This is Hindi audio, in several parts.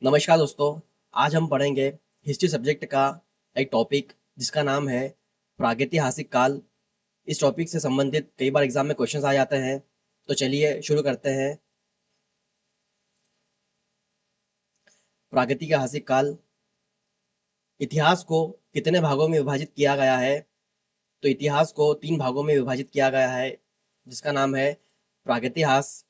नमस्कार दोस्तों। आज हम पढ़ेंगे हिस्ट्री सब्जेक्ट का एक टॉपिक जिसका नाम है प्रागैतिहासिक काल। इस टॉपिक से संबंधित कई बार एग्जाम में क्वेश्चंस आ जाते हैं, तो चलिए शुरू करते हैं। प्रागैतिहासिक काल। इतिहास को कितने भागों में विभाजित किया गया है? तो इतिहास को 3 भागों में विभाजित किया गया है, जिसका नाम है प्रागैतिहास,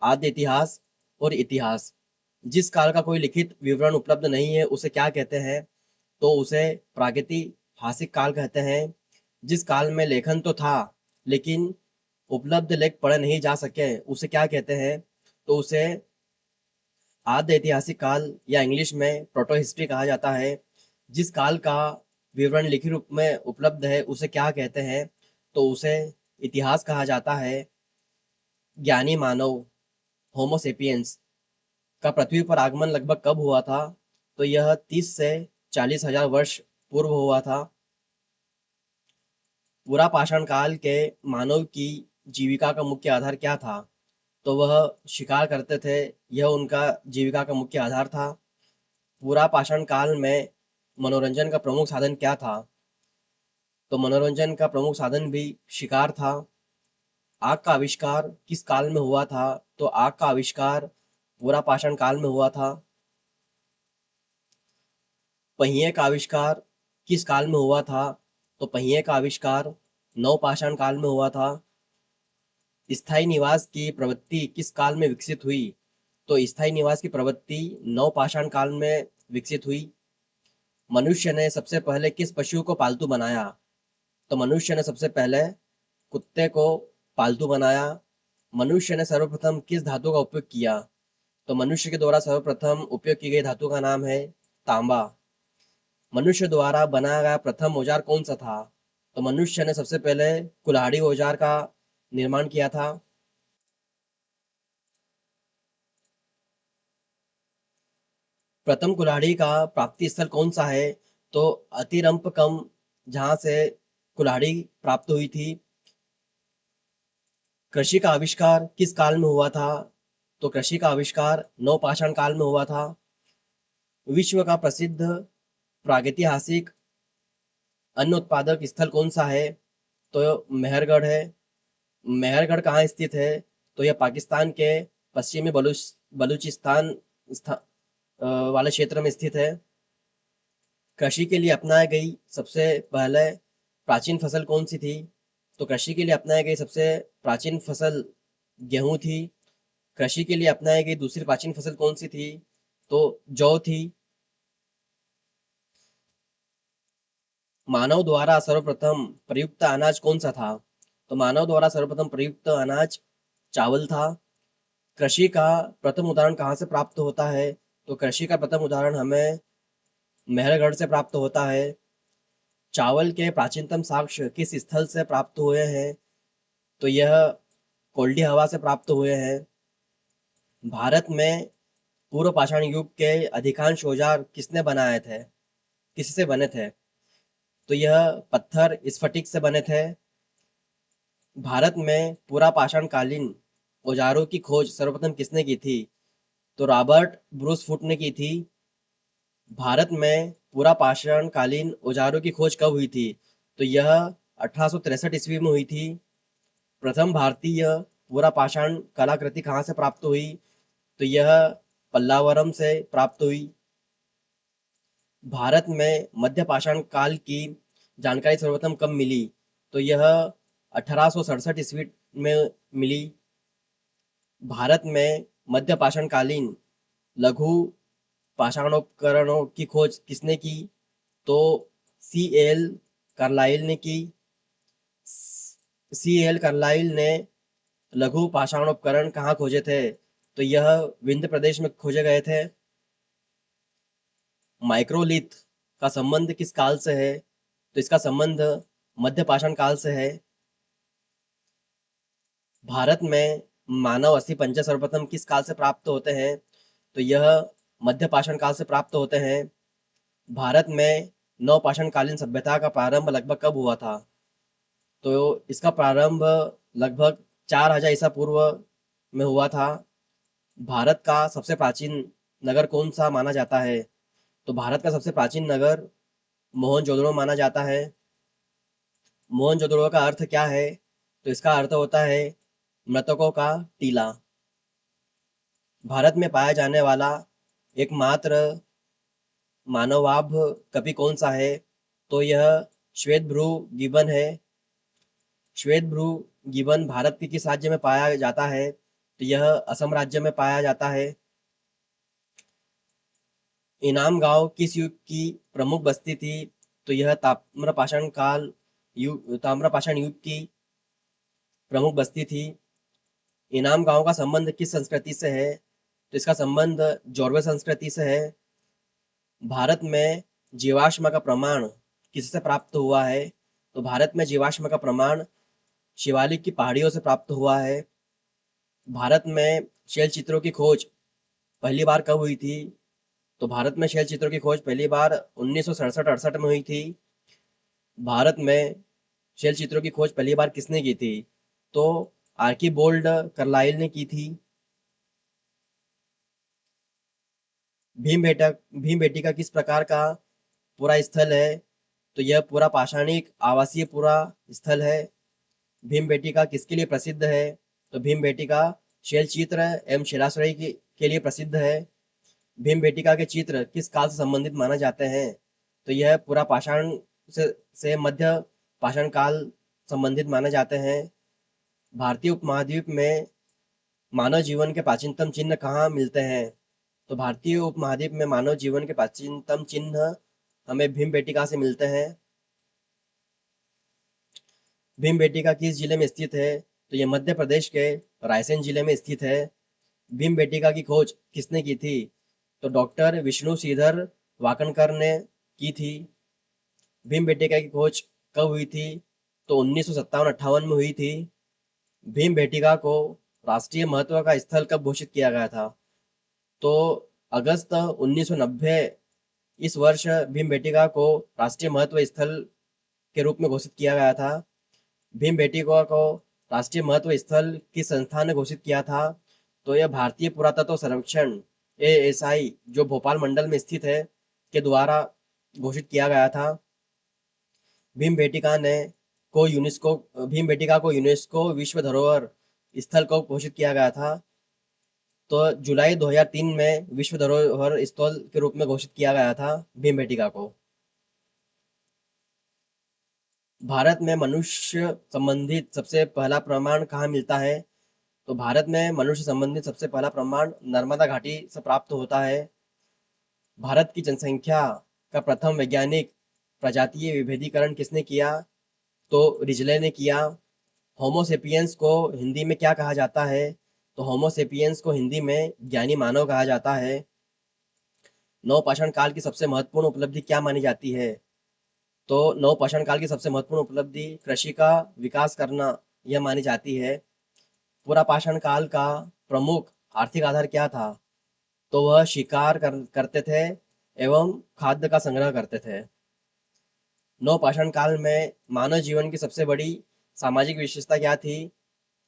आद्य इतिहास और इतिहास। जिस काल का कोई लिखित विवरण उपलब्ध नहीं है उसे क्या कहते हैं? तो उसे प्रागैतिहासिक काल कहते हैं। जिस काल में लेखन तो था, लेकिन उपलब्ध लेख पढ़े नहीं जा सके, उसे क्या कहते हैं? तो उसे आद्य ऐतिहासिक काल या इंग्लिश में प्रोटो हिस्ट्री कहा जाता है। जिस काल का विवरण लिखित रूप में उपलब्ध है उसे क्या कहते हैं? तो उसे इतिहास कहा जाता है। ज्ञानी मानव होमोसेपियंस का पृथ्वी पर आगमन लगभग कब हुआ था? तो यह 30 से 40 हजार वर्ष पूर्व हुआ था। पुरा पाषाण काल के मानव की जीविका का मुख्य आधार क्या था? तो वह शिकार करते थे। यह उनका जीविका का मुख्य आधार था। पुरा पाषाण काल में मनोरंजन का प्रमुख साधन क्या था? तो मनोरंजन का प्रमुख साधन भी शिकार था। आग का आविष्कार किस काल में हुआ था? तो आग का आविष्कार पुरा पाषाण काल में हुआ था। पहिए का आविष्कार किस काल में हुआ था? तो पहिए का आविष्कार नवपाषाण काल में हुआ था। स्थायी निवास की प्रवृत्ति किस काल में विकसित हुई? तो स्थायी निवास की प्रवृत्ति नवपाषाण काल में विकसित हुई। मनुष्य ने सबसे पहले किस पशु को पालतू बनाया? तो मनुष्य ने सबसे पहले कुत्ते को पालतू बनाया। मनुष्य ने सर्वप्रथम किस धातु का उपयोग किया? तो मनुष्य के द्वारा सर्वप्रथम उपयोग की गई धातु का नाम है तांबा। मनुष्य द्वारा बनाया गया प्रथम औजार कौन सा था? तो मनुष्य ने सबसे पहले कुल्हाड़ी औजार का निर्माण किया था। प्रथम कुल्हाड़ी का प्राप्ति स्थल कौन सा है? तो अतिरंपकम, जहां से कुल्हाड़ी प्राप्त हुई थी। कृषि का आविष्कार किस काल में हुआ था? तो कृषि का आविष्कार नवपाषाण काल में हुआ था। विश्व का प्रसिद्ध प्रागैतिहासिक अन्न उत्पादक स्थल कौन सा है? तो मेहरगढ़ है। मेहरगढ़ कहाँ स्थित है? तो यह पाकिस्तान के पश्चिमी बलूचिस्तान स्था- वाले क्षेत्र में स्थित है। कृषि के लिए अपनाई गई सबसे पहले प्राचीन फसल कौन सी थी? तो कृषि के लिए अपनाई गई सबसे प्राचीन फसल गेहूं थी। कृषि के लिए अपनाई गई दूसरी प्राचीन फसल कौन सी थी? तो जौ थी। मानव द्वारा सर्वप्रथम प्रयुक्त अनाज कौन सा था? तो मानव द्वारा सर्वप्रथम प्रयुक्त अनाज चावल था। कृषि का प्रथम उदाहरण कहाँ से प्राप्त होता है? तो कृषि का प्रथम उदाहरण हमें मेहरगढ़ से प्राप्त होता है। चावल के प्राचीनतम साक्ष्य किस स्थल से प्राप्त हुए हैं? तो यह कोल्डी हवा से प्राप्त हुए हैं। भारत में पूर्व पाषाण युग के अधिकांश औजार किसने बनाए थे? किससे बने थे? तो यह पत्थर स्फटिक से बने थे। भारत में पूरा पाषाण कालीन औजारों की खोज सर्वप्रथम किसने की थी? तो रॉबर्ट ब्रूस फुट ने की थी। भारत में पूरा पाषाण कालीन औजारों की खोज कब हुई थी? तो यह 1863 ईस्वी में हुई थी। प्रथम भारतीय पूरा पाषाण कलाकृति कहाँ से प्राप्त हुई? तो यह पल्लावरम से प्राप्त हुई। भारत में मध्य पाषाण काल की जानकारी सर्वप्रथम कब मिली? तो यह 1867 ईस्वी में मिली। भारत में मध्य पाषाण कालीन लघु पाषाणोपकरणों की खोज किसने की? तो सी एल कार्लाइल ने की। सी एल कार्लाइल ने लघु पाषाणोपकरण कहाँ खोजे थे? तो यह विंध्य प्रदेश में खोजे गए थे। माइक्रोलिथ का संबंध किस काल से है? तो इसका संबंध मध्य पाषाण काल से है। भारत में मानव अस्थि पंजर सर्वप्रथम किस काल से प्राप्त होते हैं? तो यह मध्य पाषाण काल से प्राप्त होते हैं। भारत में नवपाषाण कालीन सभ्यता का प्रारंभ लगभग कब हुआ था? तो इसका प्रारंभ लगभग 4000 ईसा पूर्व में हुआ था। भारत का सबसे प्राचीन नगर कौन सा माना जाता है? तो भारत का सबसे प्राचीन नगर मोहनजोदड़ो माना जाता है। मोहनजोदड़ो का अर्थ क्या है? तो इसका अर्थ होता है मृतकों का टीला। भारत में पाया जाने वाला एकमात्र मानवाभ कवि कौन सा है? तो यह श्वेतभ्रू गिबन है। श्वेतभ्रू गिबन भारत के किस राज्य में पाया जाता है? तो यह असम राज्य में पाया जाता है। इनाम गांव किस युग की प्रमुख बस्ती थी? तो यह ताम्रपाषाण युग की प्रमुख बस्ती थी। इनाम गांव का संबंध किस संस्कृति से है? तो इसका संबंध जौरवे संस्कृति से है। भारत में जीवाश्म का प्रमाण किससे प्राप्त हुआ है? तो भारत में जीवाश्म का प्रमाण शिवालिक की पहाड़ियों से प्राप्त हुआ है। भारत में शैल चित्रों की खोज पहली बार कब हुई थी? तो भारत में शैल चित्रों की खोज पहली बार 1967-68 में हुई थी। भारत में शैल चित्रों की खोज पहली बार किसने की थी? तो आर्कीबोल्ड कार्लाइल ने की थी। भीमबेटका किस प्रकार का पुरा स्थल है? तो यह पूरा पाषाणिक आवासीय पूरा स्थल है। भीमबेटका किसके लिए प्रसिद्ध है? तो भीमबेटका शैल चित्र एवं शिलाश्रय के लिए प्रसिद्ध है। भीमबेटका के चित्र किस काल से संबंधित माने जाते हैं? तो यह पूरा पाषाण से मध्य पाषाण काल संबंधित माने जाते हैं। भारतीय उपमहाद्वीप में मानव जीवन के प्राचीनतम चिन्ह कहाँ मिलते हैं? तो भारतीय उपमहाद्वीप में मानव जीवन के प्राचीनतम चिन्ह हमें भीमबेटका से मिलते हैं। भीमबेटका किस जिले में स्थित है? तो यह मध्य प्रदेश के रायसेन जिले में स्थित है। भीमबेटका की खोज किसने की थी? तो डॉक्टर विष्णु श्रीधर वाकणकर ने की थी। भीमबेटका की खोज कब हुई थी? तो 1957-58 में हुई थी। भीमबेटका को राष्ट्रीय महत्व का स्थल कब घोषित किया गया था? तो अगस्त 1990 इस वर्ष भीमबेटका को राष्ट्रीय महत्व स्थल के रूप में घोषित किया गया था। भीमबेटका को राष्ट्रीय महत्व स्थल किस संस्था ने घोषित किया था? तो यह भारतीय पुरातत्व सर्वेक्षण ASI जो भोपाल मंडल में स्थित है के द्वारा घोषित किया गया था। भीमबेटका ने को यूनेस्को भीमबेटका को यूनेस्को विश्व धरोहर स्थल को घोषित किया गया था। तो जुलाई 2003 में विश्व धरोहर स्थल के रूप में घोषित किया गया था भीमबेटका को। भारत में मनुष्य संबंधित सबसे पहला प्रमाण कहाँ मिलता है? तो भारत में मनुष्य संबंधित सबसे पहला प्रमाण नर्मदा घाटी से प्राप्त होता है। भारत की जनसंख्या का प्रथम वैज्ञानिक प्रजातीय विभेदीकरण किसने किया? तो रिजले ने किया। होमोसेपियंस को हिंदी में क्या कहा जाता है? तो होमोसेपियंस को हिंदी में ज्ञानी मानव कहा जाता है। नवपाषाण काल की सबसे महत्वपूर्ण उपलब्धि क्या मानी जाती है? तो नवपाषाण काल की सबसे महत्वपूर्ण उपलब्धि कृषि का विकास करना यह मानी जाती है। पुरापाषाण काल का प्रमुख आर्थिक आधार क्या था? तो वह शिकार करते थे एवं खाद्य का संग्रह करते थे। नवपाषाण काल में मानव जीवन की सबसे बड़ी सामाजिक विशेषता क्या थी?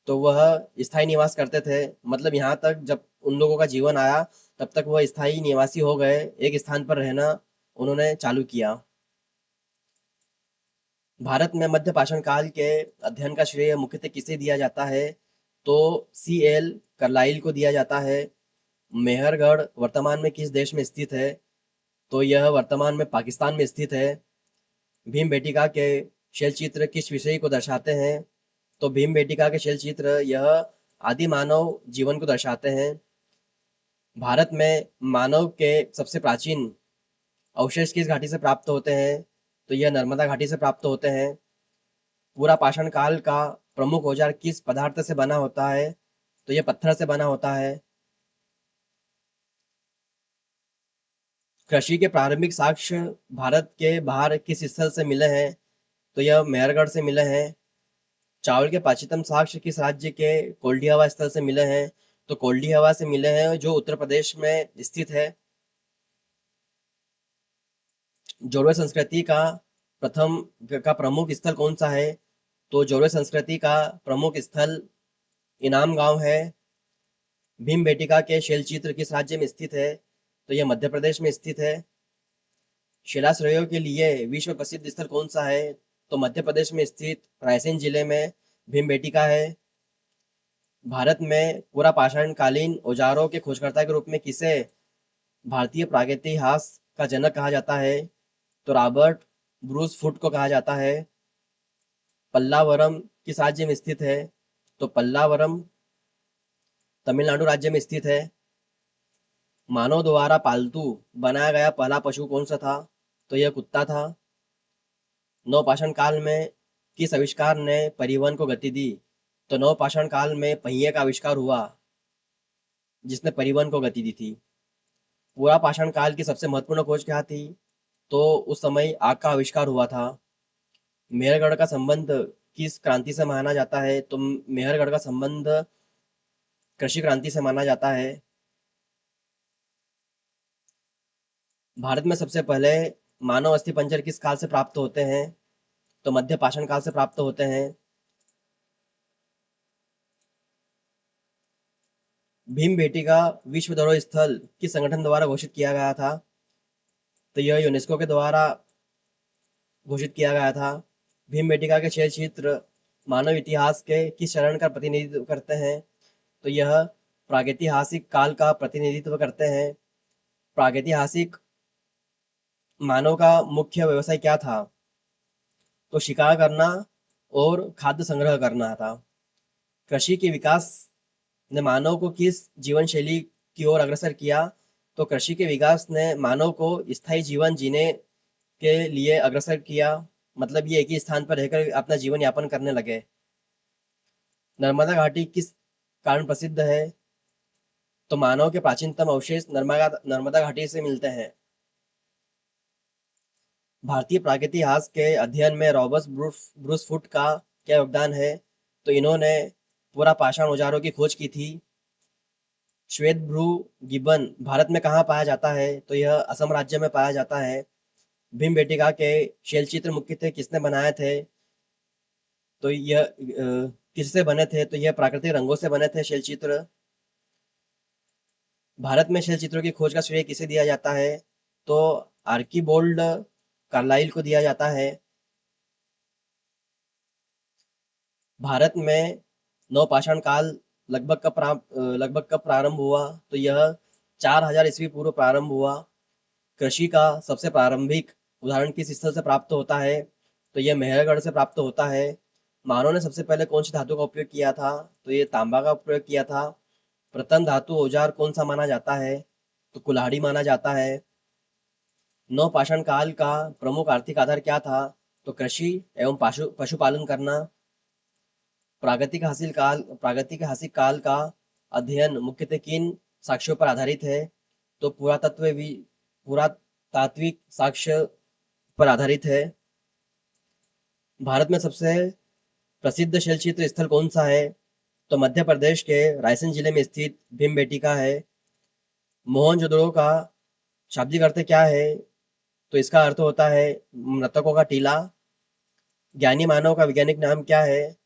तो वह स्थायी निवास करते थे। मतलब यहाँ तक जब उन लोगों का जीवन आया तब तक वह स्थायी निवासी हो गए, एक स्थान पर रहना उन्होंने चालू किया। भारत में मध्य पाषाण काल के अध्ययन का श्रेय मुख्यतः किसे दिया जाता है? तो CL कार्लाइल को दिया जाता है। मेहरगढ़ वर्तमान में किस देश में स्थित है? तो यह वर्तमान में पाकिस्तान में स्थित है। भीमबेटका के शैल चित्र किस विषय को दर्शाते हैं? तो भीमबेटका के शैल चित्र यह आदि मानव जीवन को दर्शाते हैं। भारत में मानव के सबसे प्राचीन अवशेष किस घाटी से प्राप्त होते हैं? तो यह नर्मदा घाटी से प्राप्त होते हैं। पूरा पाषाण काल का प्रमुख औजार किस पदार्थ से बना होता है? तो यह पत्थर से बना होता है। कृषि के प्रारंभिक साक्ष्य भारत के बाहर किस स्थल से मिले हैं? तो यह मेहरगढ़ से मिले हैं। चावल के प्राचीनतम साक्ष्य किस राज्य के कोल्डी हवा स्थल से मिले हैं? तो कोल्डी हवा से मिले हैं जो उत्तर प्रदेश में स्थित है। जोरवे संस्कृति का प्रथम का प्रमुख स्थल कौन सा है? तो जोरवे संस्कृति का प्रमुख स्थल इनाम गांव है। भीमबेटका के शैलचित्र किस राज्य में स्थित है? तो यह मध्य प्रदेश में स्थित है। शिलाश्रयों के लिए विश्व प्रसिद्ध स्थल कौन सा है? तो मध्य प्रदेश में स्थित रायसेन जिले में भीमबेटका है। भारत में पूरा पाषाण कालीन औजारों के खोजकर्ता के रूप में किसे भारतीय प्रागैतिहास का जनक कहा जाता है? तो रॉबर्ट ब्रूस फुट को कहा जाता है। पल्लावरम किस राज्य में स्थित है? तो पल्लावरम तमिलनाडु राज्य में स्थित है। मानव द्वारा पालतू बनाया गया पहला पशु कौन सा था? तो यह कुत्ता था। नवपाषाण काल में किस आविष्कार ने परिवहन को गति दी? तो नवपाषाण काल में पहिए का आविष्कार हुआ जिसने परिवहन को गति दी थी। पूरा पाषाण काल की सबसे महत्वपूर्ण खोज क्या थी? तो उस समय आग का आविष्कार हुआ था। मेहरगढ़ का संबंध किस क्रांति से माना जाता है? तो मेहरगढ़ का संबंध कृषि क्रांति से माना जाता है। भारत में सबसे पहले मानव अस्थिपंजर किस काल से प्राप्त होते हैं? तो मध्य पाषाण काल से प्राप्त होते हैं। भीमबेटका विश्व धरोहर स्थल किस संगठन द्वारा घोषित किया गया था? तो यह यूनेस्को के द्वारा घोषित किया गया था। भीमबेटका के छह चित्र मानव इतिहास के किस चरण का प्रतिनिधित्व करते हैं? तो यह प्रागैतिहासिक काल का प्रतिनिधित्व करते हैं। प्रागैतिहासिक मानव का मुख्य व्यवसाय क्या था? तो शिकार करना और खाद्य संग्रह करना था। कृषि के विकास ने मानव को किस जीवन शैली की ओर अग्रसर किया? तो कृषि के विकास ने मानव को स्थायी जीवन जीने के लिए अग्रसर किया। मतलब ये एक ही स्थान पर रहकर अपना जीवन यापन करने लगे। नर्मदा घाटी किस कारण प्रसिद्ध है? तो मानव के प्राचीनतम अवशेष नर्मदा घाटी से मिलते हैं। भारतीय प्रागैतिहास के अध्ययन में रॉबर्ट ब्रूस फुट का क्या योगदान है? तो इन्होंने पूरा पाषाण औजारों की खोज की थी। श्वेतभ्रू गिबन भारत में कहाँ पाया जाता है? तो यह असम राज्य में पाया जाता है। भीमबेटका के शैलचित्र मुख्यतः किसने बनाए थे? तो यह किससे बने थे? तो यह प्राकृतिक रंगों से बने थे शैलचित्र। भारत में शैलचित्रों की खोज का श्रेय किसे दिया जाता है? तो आर्कीबोल्ड कार्लाइल को दिया जाता है। भारत में नवपाषाण काल लगभग कब प्रारंभ हुआ? तो यह 4000 ईस्वी पूर्व प्रारंभ हुआ। कृषि का सबसे प्रारंभिक उदाहरण किस स्थल से प्राप्त होता है? तो यह मेहरगढ़ से प्राप्त होता है। मानव ने सबसे पहले कौन सी धातु का उपयोग किया था? तो ये तांबा का उपयोग किया था। प्रथम धातु औजार कौन सा माना जाता है? तो कुल्हाड़ी माना जाता है। नवपाषाण काल का प्रमुख आर्थिक आधार क्या था? तो कृषि एवं पशुपालन करना। प्रागैतिक काल का अध्ययन मुख्यतः किन साक्ष्यों पर आधारित है? तो पुरातात्विक साक्ष्य पर आधारित है। भारत में सबसे प्रसिद्ध शैलचित्र स्थल कौन सा है? तो मध्य प्रदेश के रायसेन जिले में स्थित भीमबेटका है। मोहनजोदड़ो का शाब्दिक अर्थ क्या है? तो इसका अर्थ होता है मृतकों का टीला। ज्ञानी मानव का वैज्ञानिक नाम क्या है?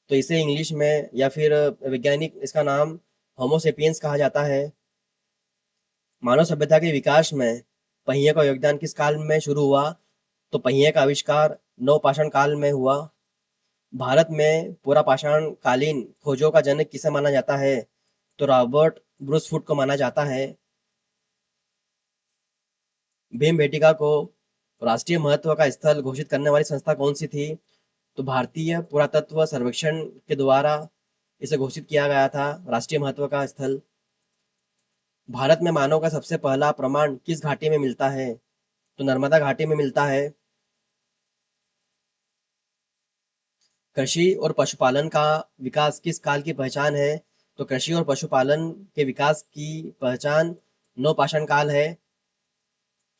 तो इसे इंग्लिश में या फिर वैज्ञानिक इसका नाम होमोसेपियंस कहा जाता है। मानव सभ्यता के विकास में पहिए का योगदान किस काल में शुरू हुआ? तो पहिए का आविष्कार नवपाषाण काल में हुआ। भारत में पूरा पाषाण कालीन खोजों का जनक किसे माना जाता है? तो रॉबर्ट ब्रूस फुट को माना जाता है। भीमबेटका को राष्ट्रीय महत्व का स्थल घोषित करने वाली संस्था कौन सी थी? तो भारतीय पुरातत्व सर्वेक्षण के द्वारा इसे घोषित किया गया था राष्ट्रीय महत्व का स्थल। भारत में मानव का सबसे पहला प्रमाण किस घाटी में मिलता है? तो नर्मदा घाटी में मिलता है। कृषि और पशुपालन का विकास किस काल की पहचान है? तो कृषि और पशुपालन के विकास की पहचान नवपाषाण काल है।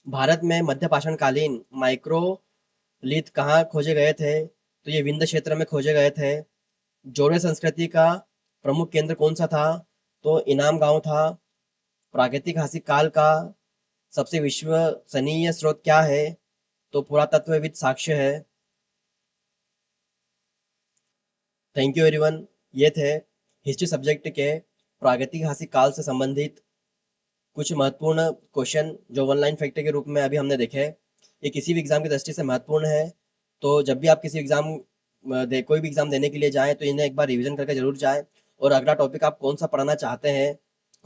भारत में मध्य पाषाण कालीन माइक्रोलिथ कहाँ खोजे गए थे? तो ये विंध्य क्षेत्र में खोजे गए थे। जोड़े संस्कृति का प्रमुख केंद्र कौन सा था? तो इनाम गांव था। प्रागैतिहासिक काल का सबसे विश्वसनीय स्रोत क्या है? तो पुरातत्वविद साक्ष्य है। Thank you everyone. ये थे हिस्ट्री सब्जेक्ट के प्रागैतिहासिक काल से संबंधित कुछ महत्वपूर्ण क्वेश्चन जो वन लाइन फैक्ट के रूप में अभी हमने देखे हैं, ये किसी भी एग्जाम की दृष्टि से महत्वपूर्ण है। तो जब भी आप किसी एग्जाम कोई भी एग्जाम देने के लिए जाएं तो इन्हें एक बार रिवीजन करके जरूर जाएं। और अगला टॉपिक आप कौन सा पढ़ना चाहते हैं,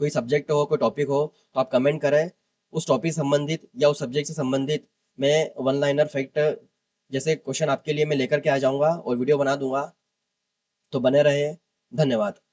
कोई सब्जेक्ट हो, कोई टॉपिक हो, तो आप कमेंट करें। उस टॉपिक से संबंधित या उस सब्जेक्ट से संबंधित मैं वन लाइनर फैक्ट जैसे क्वेश्चन आपके लिए मैं लेकर के आ जाऊंगा और वीडियो बना दूंगा। तो बने रहे। धन्यवाद।